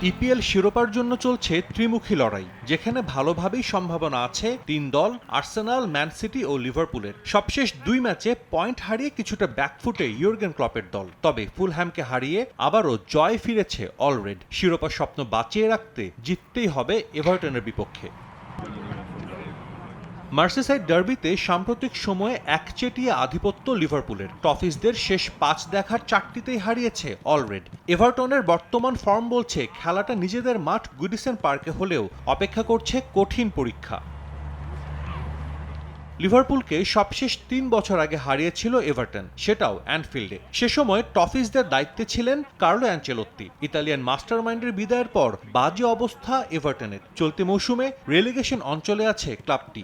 EPL শিরোপার জন্য চলছে ত্রিমুখী লড়াই, যেখানে ভালোভাবেই সম্ভাবনা আছে তিন দল আর্সেনাল, ম্যান সিটি ও লিভারপুলের। সবশেষ দুই ম্যাচে পয়েন্ট হারিয়ে কিছুটা ব্যাকফুটে ইয়র্গেন ক্লপের দল। তবে ফুলহ্যামকে হারিয়ে আবারও জয় ফিরেছে অলরেড। শিরোপার স্বপ্ন বাঁচিয়ে রাখতে জিততেই হবে এভারটনের বিপক্ষে। মার্সিসাইড ডার্বিতে সাম্প্রতিক সময়ে একচেটিয়া আধিপত্য লিভারপুলের। টফিসদের শেষ 5 দেখার 4টিতেই হারিয়েছে অলরেড। এভারটনের বর্তমান ফর্ম বলছে খেলাটা নিজেদের মাঠ গুডিসন পার্কে হলেও অপেক্ষা করছে কঠিন পরীক্ষা। লিভারপুলকে সবশেষ 3 বছর আগে হারিয়েছিল এভারটন, সেটাও অ্যানফিল্ডে। সে সময় টফিসদের দায়িত্বে ছিলেন কার্লো অ্যানচেলোত্তি। ইতালিয়ান মাস্টারমাইন্ডের বিদায়ের পর বাজে অবস্থা এভারটনের। চলতি মৌসুমে রেলিগেশন অঞ্চলে আছে ক্লাবটি।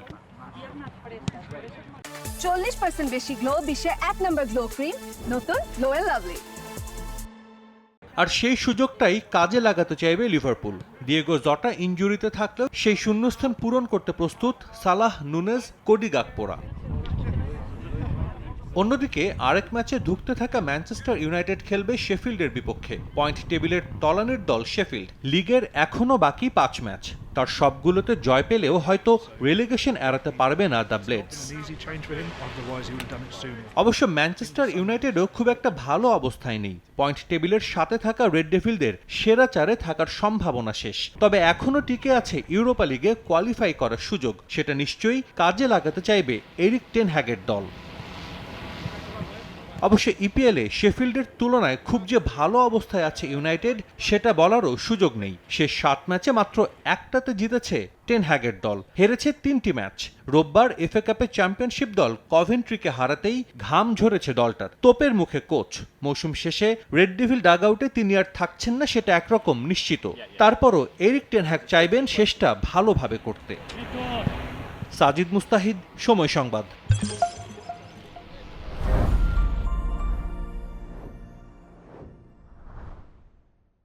40% বেশি গ্লো, বিশ্বের 1 নম্বর গ্লো ক্রিম, নতুন গ্লো এন্ড লাভলি। আর সেই সুযোগটাই কাজে লাগাতে চাইবে লিভারপুল। দিয়েগো জটা ইনজুরিতে থাকলেও সেই শূন্যস্থান পূরণ করতে প্রস্তুত সালাহ, নুনেজ, কোডি গাকপোরা। অন্যদিকে আরেক ম্যাচে ধুঁকতে থাকা ম্যানচেস্টার ইউনাইটেড খেলবে শেফিল্ডের বিপক্ষে। পয়েন্ট টেবিলের তলানির দল শেফিল্ড। লিগের এখনও বাকি 5 ম্যাচ, তার সবগুলোতে জয় পেলেও হয়তো রেলিগেশন এড়াতে পারবে না দ্য ব্লেডস। অবশ্য ম্যানচেস্টার ইউনাইটেডও খুব একটা ভালো অবস্থায় নেই। পয়েন্ট টেবিলের সাথে থাকা রেড ডেভিলদের সেরা 4-এ থাকার সম্ভাবনা শেষ। তবে এখনও টিকে আছে ইউরোপা লিগে কোয়ালিফাই করার সুযোগ। সেটা নিশ্চয়ই কাজে লাগাতে চাইবে এরিক টেন হ্যাগের দল। অবশ্য ইপিএলে শেফিল্ডের তুলনায় খুব যে ভালো অবস্থায় আছে ইউনাইটেড, সেটা বলারও সুযোগ নেই। শেষ 7 ম্যাচে মাত্র একটাতে জিতেছে টেন হ্যাগের দল, হেরেছে 3টি ম্যাচ। রোববার এফএ কাপে চ্যাম্পিয়নশিপ দল কভেন্ট্রিকে হারাতেই ঘাম ঝরেছে দলটার। তোপের মুখে কোচ। মৌসুম শেষে রেড ডেভিল ডাগআউটে তিনি আর থাকছেন না, সেটা একরকম নিশ্চিত। তারপরও এরিক টেন হ্যাগ চাইবেন শেষটা ভালোভাবে করতে। সাজিদ মুস্তাহিদ, সময় সংবাদ।